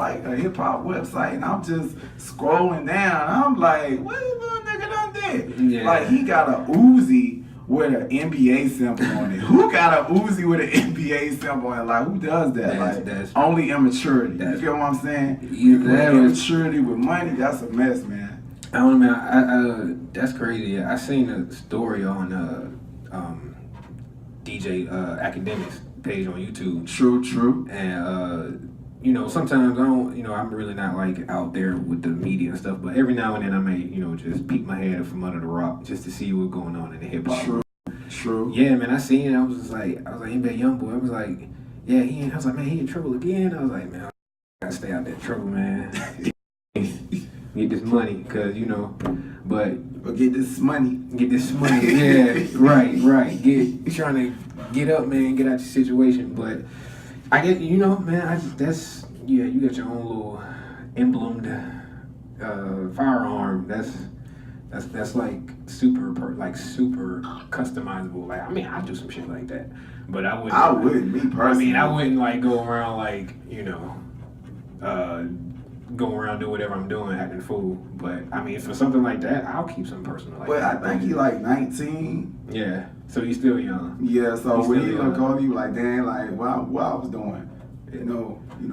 like a hip hop website, and I'm just scrolling down. I'm like, what this little nigga done did? Yeah. Like he got a Uzi with an NBA symbol on it. Who got a Uzi with an NBA symbol on it? Like who does that? That's only immaturity. You get what I'm saying? Immaturity with money, that's a mess, man. I don't know, man. That's crazy. I seen a story on DJ Academics page on YouTube. True. And sometimes I don't, I'm really not like out there with the media and stuff, but every now and then I may, just peek my head from under the rock just to see what's going on in the hip hop. True. Yeah, man, I seen it. I was like, NBA Youngboy. I was like, yeah, I was like, man, he in trouble again. I was like, man, I gotta stay out that trouble, man. Get this money, cause but get this money. Get this money. Yeah, right. Trying to get up, man. Get out your situation, but I get, man. You got your own little emblemed firearm. That's like super customizable. Like, I mean, I do some shit like that, but I wouldn't. Me personally. I wouldn't like go around like go around doing whatever I'm doing, acting a fool. But I mean, for something like that, I'll keep something personal. Like but that. I think he like 19. Yeah, so he's still young. Yeah, so when you look over, you like, damn, like what I was doing.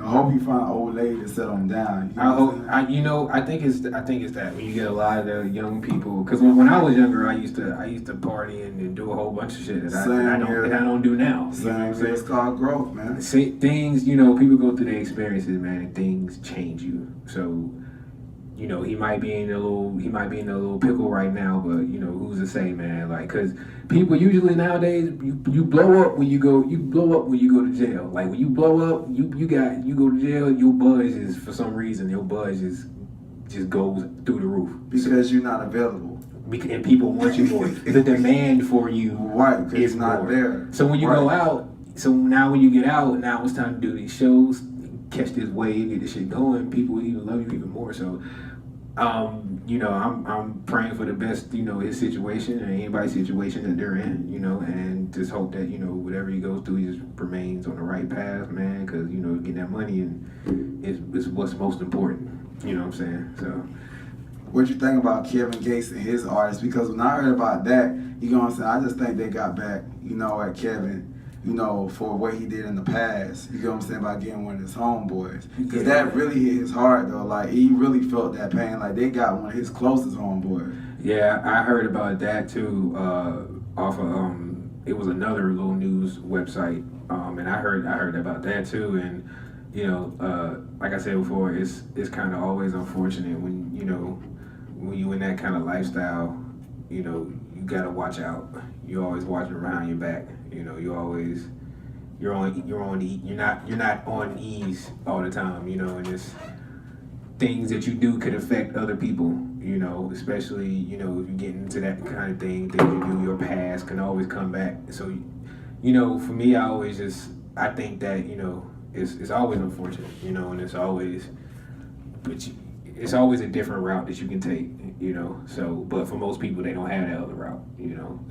Hope you find an old lady to settle him down. I think it's that when you get a lot of the young people, because when I was younger, I used to party and do a whole bunch of shit that I don't do now. It's called growth, man. Things, people go through their experiences, man, and things change you. So, he might be in a little pickle right now, but who's to say, man? Like, cause people usually nowadays you blow up when you go to jail. Like when you blow up, you go to jail. Your buzz is, for some reason, just goes through the roof because you're not available. And people want you more. The demand for you is not more there. So when you go out, now when you get out, now it's time to do these shows, catch this wave, get this shit going. People will even love you even more. So. I'm praying for the best, his situation and anybody's situation that they're in, and just hope that, whatever he goes through, he just remains on the right path, man, because, getting that money is what's most important, you know what I'm saying? So. What you think about Kevin Gates and his artists? Because when I heard about that, you know what I'm saying, I just think they got back, at Kevin, for what he did in the past, you know what I'm saying, by getting one of his homeboys. Because that really hit his heart, though. Like, he really felt that pain. Like, they got one of his closest homeboys. Yeah, I heard about that, too, off of, it was another little news website, and I heard about that, too, and, like I said before, it's kind of always unfortunate when you in that kind of lifestyle, you gotta watch out. You're always watching around your back. You're not on ease all the time, and it's things that you do could affect other people, especially, if you get into that kind of thing, things you do, your past can always come back. So, for me, I think that, it's always unfortunate, and it's always a different route that you can take, so, but for most people, they don't have that other route,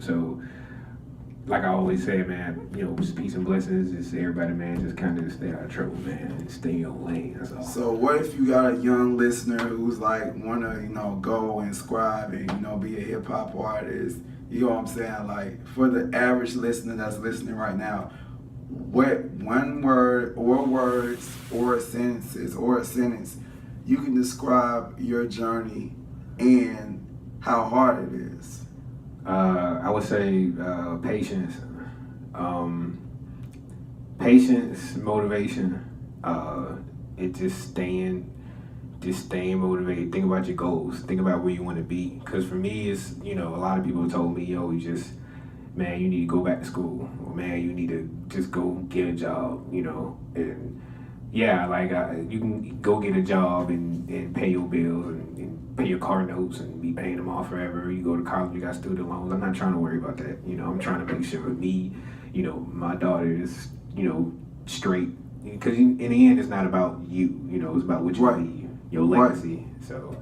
so, like I always say, man, just peace and blessings. Just everybody, man, just kind of stay out of trouble, man, and stay in your lane. That's all. So what if you got a young listener who's like wanna, go and scribe and be a hip hop artist? You know what I'm saying? Like for the average listener that's listening right now, what one word or words or sentences or a sentence you can describe your journey and how hard it is? I would say patience. Patience, motivation. It just staying motivated. Think about your goals. Think about where you want to be. Because for me, it's, a lot of people told me, you need to go back to school. Or, man, you need to just go get a job, And yeah, like you can go get a job and pay your bills and pay your car notes and be paying them off forever. You go to college, you got student loans. I'm not trying to worry about that. I'm trying to make sure me, my daughter is, straight. Because in the end, it's not about you. It's about what you leave, your legacy. So,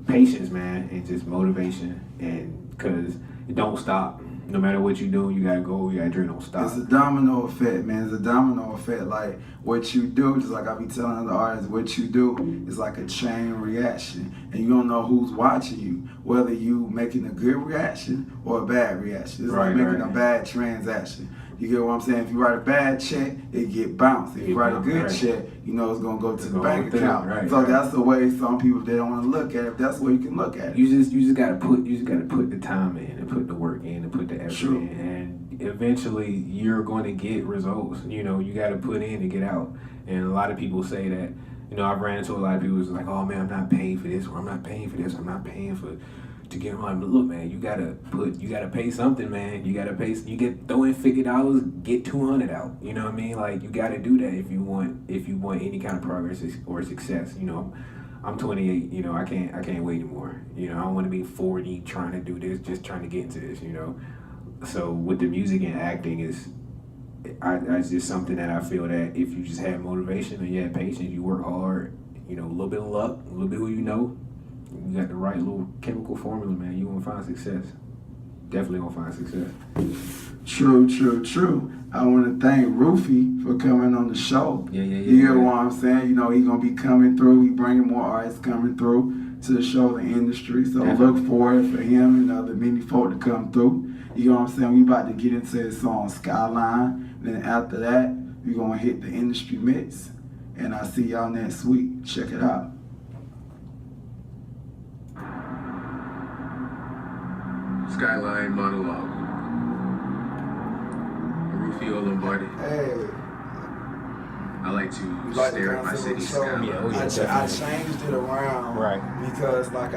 patience, man, and just motivation, and because it don't stop. No matter what you do, you gotta go. You gotta drink, don't stop. It's a domino effect, man. It's a domino effect. Like what you do, just like I be telling other artists, what you do is like a chain reaction, and you don't know who's watching you. Whether you making a good reaction or a bad reaction. It's like making a bad transaction. You get what I'm saying? If you write a bad check, it get bounced. If you write a good check, you know it's gonna go to the bank account. So that's the way some people, they don't want to look at it. That's the way you can look at it. You just gotta put the time in and put the work in and put the effort in, and eventually you're going to get results. You know, you gotta put in to get out. And a lot of people say that. You know, I've ran into a lot of people who's like, oh man, I'm not paying for this, or I'm not paying for this, I'm not paying for to get on. But look, man, you gotta pay something, man. You gotta pay. You get throw in $50, get 200 out. You know what I mean? Like you gotta do that if you want any kind of progress or success. You know, I'm 28. You know, I can't wait anymore. You know, I don't want to be 40 trying to do this, just trying to get into this. You know, so with the music and acting it's just something that I feel that if you just have motivation and you have patience, you work hard. You know, a little bit of luck, a little bit who you know. You got the right little chemical formula, man. You gonna find success. Definitely gonna find success. True. I want to thank Rufy for coming on the show. Yeah. You hear what I'm saying? You know, he's gonna be coming through. He bringing more artists coming through to the show, the industry. So look forward for him and other many folk to come through. You know what I'm saying? We about to get into his song Skyline. Then after that, we gonna hit the industry mix. And I'll see y'all next week. Check it out. Skyline monologue. Rufio Lombardi. Hey. I like to stare at my city skyline. I changed it around because like